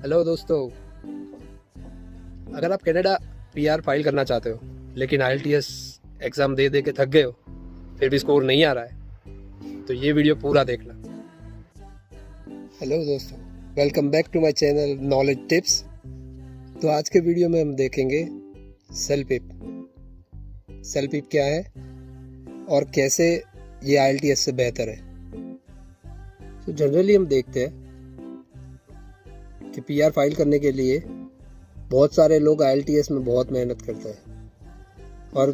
Hello दोस्तों, अगर आप कनाडा पीआर फाइल करना चाहते हो लेकिन आईएलटीएस एग्ज़ाम दे दे के थक गए हो, फिर भी स्कोर नहीं आ रहा है, तो ये वीडियो पूरा देखना। हेलो दोस्तों, welcome back to my channel knowledge tips. तो आज के वीडियो में हम देखेंगे सेल्फिप क्या है और कैसे ये आईएलटीएस से बेहतर है। तो जनरली हम देखते हैं कि पीआर फाइल करने के लिए बहुत सारे लोग आईएलटीएस में बहुत मेहनत करते हैं और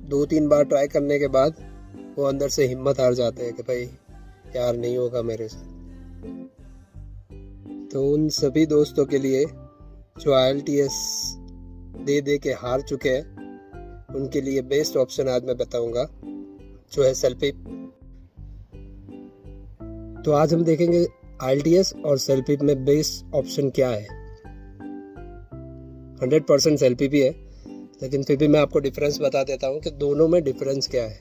2-3 बार ट्राई करने के बाद वो अंदर से हिम्मत हार जाते हैं कि भाई यार नहीं होगा मेरे से। तो उन सभी दोस्तों के लिए जो आईएलटीएस दे दे के हार चुके हैं, उनके लिए बेस्ट ऑप्शन आज मैं बताऊंगा, जो है सेल्फिप। तो आज हम देखेंगे आईएलटीएस और सेल्फिप में बेस्ट ऑप्शन क्या है। 100% सेल्फिप ही है, लेकिन फिर भी मैं आपको डिफरेंस बता देता हूँ कि दोनों में डिफरेंस क्या है।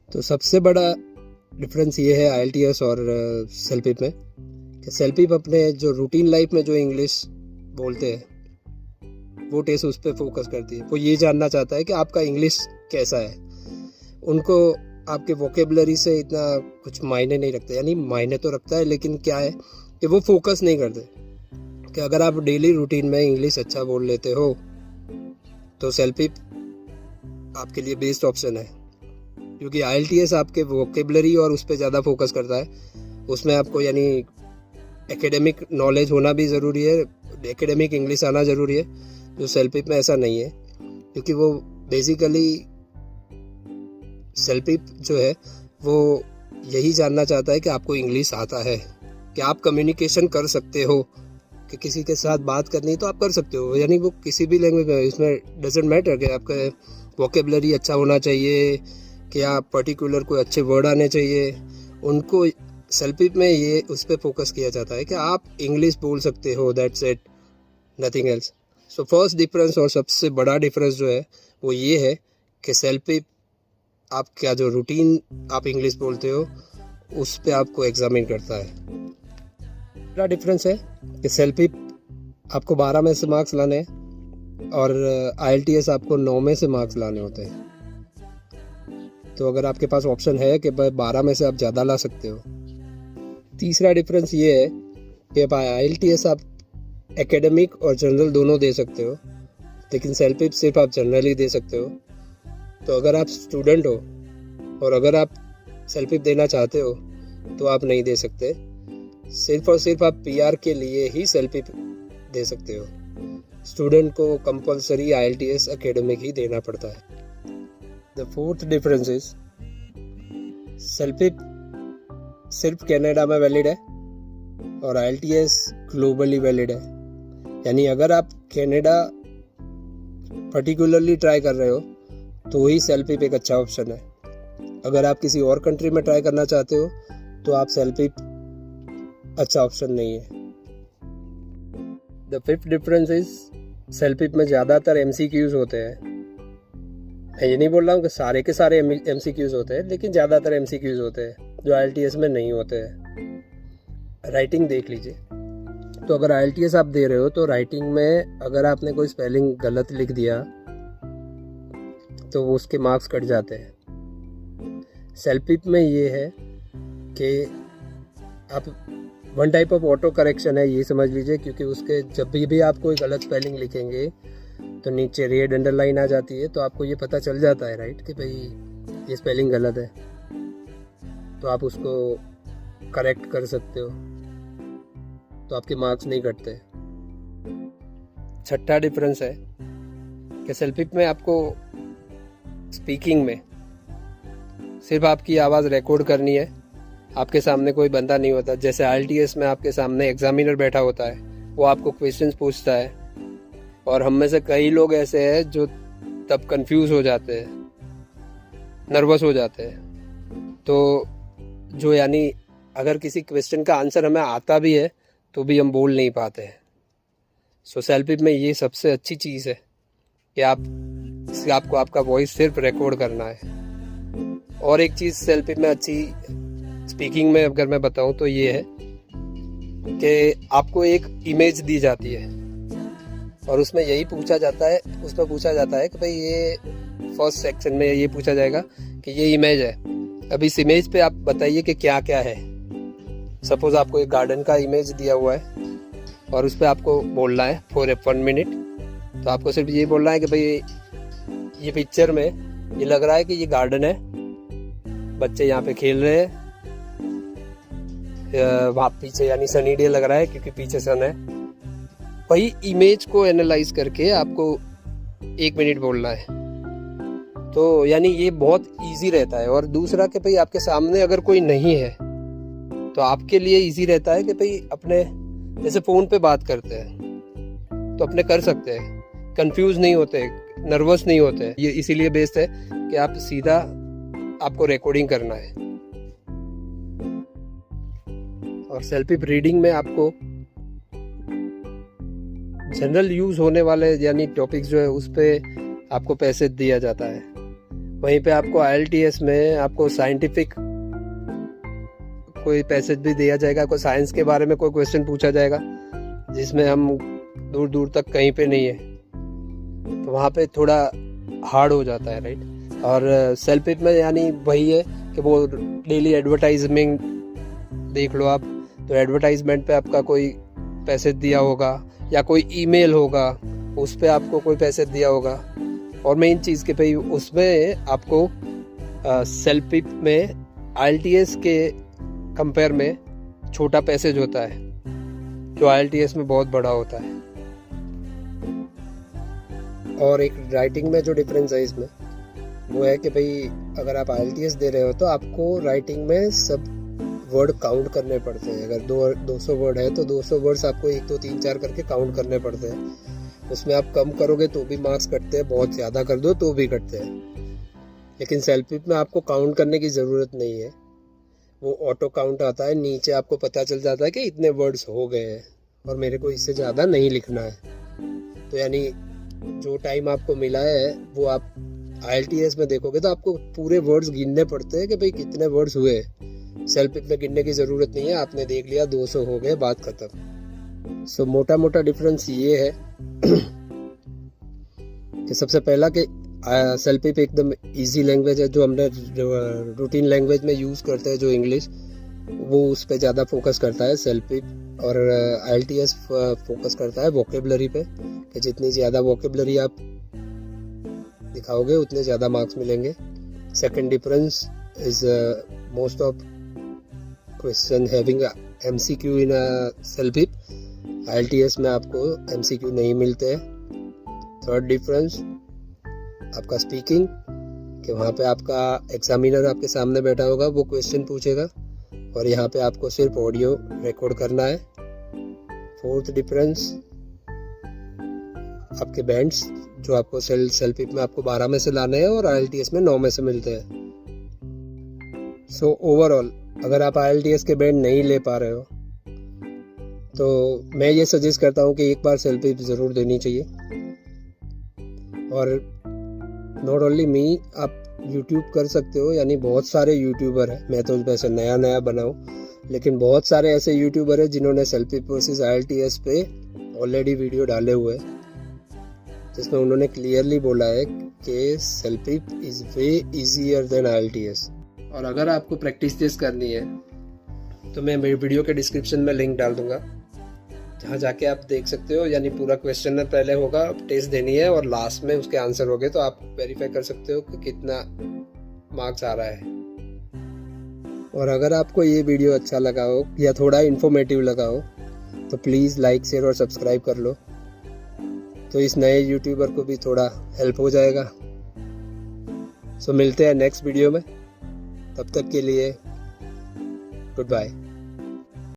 तो सबसे बड़ा डिफरेंस ये है आईएलटीएस और सेल्फिप में कि सेल्फिप अपने जो रूटीन लाइफ में जो इंग्लिश बोलते हैं वो टेस्ट उस पर फोकस करती है। वो ये जानना चाहता है कि आपका इंग्लिश कैसा है। उनको आपके वोकेबलरी से इतना कुछ मायने नहीं रखता, यानी मायने तो रखता है लेकिन क्या है कि वो फोकस नहीं करते कि अगर आप डेली रूटीन में इंग्लिश अच्छा बोल लेते हो तो सेल्फिप आपके लिए बेस्ट ऑप्शन है, क्योंकि आईएलटीएस आपके वोकेबलरी और उस पर ज़्यादा फोकस करता है। उसमें आपको यानी एकेडमिक नॉलेज होना भी ज़रूरी है, एकेडमिक इंग्लिश आना ज़रूरी है, जो सेल्फिप में ऐसा नहीं है। क्योंकि वो बेसिकली सेल्फिप जो है वो यही जानना चाहता है कि आपको इंग्लिश आता है, कि आप कम्युनिकेशन कर सकते हो, कि किसी के साथ बात करनी है तो आप कर सकते हो, यानी वो किसी भी लैंग्वेज में, इसमें डजेंट मैटर कि आपका वोकेबलरी अच्छा होना चाहिए कि आप पर्टिकुलर कोई अच्छे वर्ड आने चाहिए। उनको सेल्फिप में ये उस पर फोकस किया जाता है कि आप इंग्लिश बोल सकते हो, that's it, nothing else. So first difference और सबसे बड़ा डिफरेंस जो है वो ये है कि सेल्फिप आपका जो रूटीन आप इंग्लिश बोलते हो उस पे आपको एग्जामिन करता है। दूसरा डिफरेंस है कि सेल्फिप आपको 12 में से मार्क्स लाने हैं और आईएलटीएस आपको 9 में से मार्क्स लाने होते हैं। तो अगर आपके पास ऑप्शन है कि भाई 12 में से आप ज़्यादा ला सकते हो। तीसरा डिफरेंस ये है कि आईएलटीएस आप एकेडमिक और जनरल दोनों दे सकते हो, लेकिन सेल्फिप सिर्फ आप जनरल ही दे सकते हो। तो अगर आप स्टूडेंट हो और अगर आप सेल्फिप देना चाहते हो तो आप नहीं दे सकते। सिर्फ और सिर्फ आप पीआर के लिए ही सेल्फिप दे सकते हो। स्टूडेंट को कंपलसरी आईएलटीएस एकेडमिक ही देना पड़ता है। द फोर्थ डिफरेंस इज सेल्फिप सिर्फ कनाडा में वैलिड है और आईएलटीएस ग्लोबली वैलिड है। यानी अगर आप कनाडा पर्टिकुलरली ट्राई कर रहे हो तो ही सेल्फिप एक अच्छा ऑप्शन है। अगर आप किसी और कंट्री में ट्राई करना चाहते हो तो आप सेल्फिप अच्छा ऑप्शन नहीं है। द फिफ्थ डिफरेंस इज सेल्फिप में ज़्यादातर एमसीक्यूज होते हैं। मैं ये नहीं बोल रहा हूँ कि सारे के सारे एमसीक्यूज होते हैं, लेकिन ज़्यादातर एमसीक्यूज होते हैं जो आईएलटीएस में नहीं होते हैं। राइटिंग देख लीजिए, तो अगर आईएलटीएस आप दे रहे हो तो राइटिंग में अगर आपने कोई स्पेलिंग गलत लिख दिया तो वो उसके मार्क्स कट जाते हैं। सेल्फिप में ये है कि आप one type of auto correction है, ये समझ लीजिए, क्योंकि उसके जब भी आप कोई गलत स्पेलिंग लिखेंगे तो नीचे रेड अंडरलाइन आ जाती है, तो आपको ये पता चल जाता है राइट कि भाई ये स्पेलिंग गलत है, तो आप उसको करेक्ट कर सकते हो, तो आपके मार्क्स नहीं कटते। छठा डिफरेंस है कि सेल्फिप में आपको स्पीकिंग में सिर्फ आपकी आवाज़ रिकॉर्ड करनी है, आपके सामने कोई बंदा नहीं होता। जैसे आईएलटीएस में आपके सामने एग्जामिनर बैठा होता है, वो आपको क्वेश्चंस पूछता है, और हम में से कई लोग ऐसे हैं जो तब कंफ्यूज हो जाते हैं, नर्वस हो जाते हैं। तो जो यानी अगर किसी क्वेश्चन का आंसर हमें आता भी है तो भी हम बोल नहीं पाते हैं। सो सेल्फिप में ये सबसे अच्छी चीज़ है कि आपको आपका वॉइस सिर्फ रिकॉर्ड करना है। और एक चीज़ सेल्फिप में अच्छी स्पीकिंग में अगर मैं बताऊं तो ये है कि आपको एक इमेज दी जाती है और उसमें यही पूछा जाता है, उसमें पूछा जाता है कि भाई ये फर्स्ट सेक्शन में ये पूछा जाएगा कि ये इमेज है, अब इस इमेज पे आप बताइए कि क्या क्या है। सपोज आपको एक गार्डन का इमेज दिया हुआ है और उस पर आपको बोलना है फॉर 1 मिनट, तो आपको सिर्फ ये बोलना है कि भाई ये पिक्चर में ये लग रहा है कि ये गार्डन है, बच्चे यहाँ पे खेल रहे हैं, वहाँ पीछे यानी सनी डे लग रहा है क्योंकि पीछे सन है। वही इमेज को एनालाइज करके आपको 1 मिनट बोलना है, तो यानी ये बहुत इजी रहता है। और दूसरा कि भाई आपके सामने अगर कोई नहीं है तो आपके लिए इजी रहता है कि भाई अपने जैसे फ़ोन पे बात करते हैं तो अपने कर सकते हैं, कंफ्यूज नहीं होते, नर्वस नहीं होते। ये इसीलिए बेस्ट है कि आप सीधा आपको रिकॉर्डिंग करना है। और सेल्फ रीडिंग में आपको जनरल यूज होने वाले यानी टॉपिक्स जो है उस पर आपको पैसे दिया जाता है। वहीं पे आपको IELTS में आपको साइंटिफिक कोई पैसेज भी दिया जाएगा, कोई साइंस के बारे में कोई क्वेश्चन पूछा जाएगा जिसमें हम दूर दूर तक कहीं पे नहीं है, तो वहाँ पे थोड़ा हार्ड हो जाता है, राइट। और सेल्फ हेल्प में यानी वही है कि वो डेली एडवर्टाइजमेंट देख लो आप, तो एडवर्टाइजमेंट पे आपका कोई पैसे दिया होगा या कोई ईमेल होगा उस पर आपको कोई पैसे दिया होगा। और मेन चीज़ के भाई उसमें आपको सेल्फ हेल्प में IELTS के कंपेयर में छोटा पैसेज होता है जो IELTS में बहुत बड़ा होता है। और एक राइटिंग में जो डिफरेंस है इसमें वो है कि भाई अगर आप IELTS दे रहे हो तो आपको राइटिंग में सब वर्ड काउंट करने पड़ते हैं। अगर 200 वर्ड है तो 200 वर्ड्स आपको 1 2 3 4 करके काउंट करने पड़ते हैं। उसमें आप कम करोगे तो भी मार्क्स कटते हैं, बहुत ज़्यादा कर दो तो भी कटते हैं। लेकिन सेल्फ हेल्प में आपको काउंट करने की ज़रूरत नहीं है, वो ऑटो काउंट आता है, नीचे आपको पता चल जाता है कि इतने वर्ड्स हो गए हैं और मेरे को इससे ज़्यादा नहीं लिखना है। तो यानी जो टाइम आपको मिला है वो आप IELTS में देखोगे तो आपको पूरे वर्ड्स गिनने पड़ते हैं कि भाई कितने वर्ड्स हुए। सेल्फ हेल्प में गिनने की ज़रूरत नहीं है, आपने देख लिया 200 हो गए, बात खत्म। सो मोटा मोटा डिफरेंस ये है कि सबसे पहला कि सेल्फ हेल्प एकदम इजी लैंग्वेज है, जो हमने रूटीन लैंग्वेज में यूज़ करते हैं जो इंग्लिश, वो उस पर ज़्यादा फोकस करता है सेल्फ हेल्प। और IELTS फोकस करता है वोकेबलरी पे कि जितनी ज़्यादा वोकेबलरी आप दिखाओगे उतने ज़्यादा मार्क्स मिलेंगे। Second difference is most of question having MCQ in self help, IELTS में आपको MCQ नहीं मिलते हैं। थर्ड डिफरेंस आपका स्पीकिंग, कि वहाँ पे आपका एग्जामिनर आपके सामने बैठा होगा, वो क्वेश्चन पूछेगा और यहाँ पे आपको सिर्फ ऑडियो रिकॉर्ड करना है। फोर्थ डिफरेंस आपके बैंड्स जो आपको सेल्फ हेल्प में आपको 12 में से लाने हैं और IELTS में 9 में से मिलते हैं। सो ओवरऑल अगर आप IELTS के बैंड नहीं ले पा रहे हो तो मैं ये सजेस्ट करता हूँ कि एक बार सेल्फ हेल्प ज़रूर देनी चाहिए। और नॉट ओनली मी, आप यूट्यूब कर सकते हो, यानी बहुत सारे यूट्यूबर हैं, मैं तो वैसे नया बनाऊँ, लेकिन बहुत सारे ऐसे यूट्यूबर हैं जिन्होंने सेल्फ हेल्प वर्सेस IELTS पे ऑलरेडी वीडियो डाले हुए हैं जिसमें उन्होंने क्लियरली बोला है कि self help is way easier than IELTS। और अगर आपको प्रैक्टिस टेस्ट करनी है तो मैं मेरी वीडियो के डिस्क्रिप्शन में लिंक डाल दूंगा, जहाँ जाके आप देख सकते हो। यानी पूरा क्वेश्चन पहले होगा, टेस्ट देनी है और लास्ट में उसके आंसर हो गए तो आप वेरीफाई कर सकते हो कि कितना मार्क्स आ रहा है। और अगर आपको ये वीडियो अच्छा लगा हो या थोड़ा इन्फॉर्मेटिव लगा हो तो प्लीज़ लाइक शेयर और सब्सक्राइब कर लो, तो इस नए यूट्यूबर को भी थोड़ा हेल्प हो जाएगा। सो मिलते हैं नेक्स्ट वीडियो में, तब तक के लिए गुड बाय।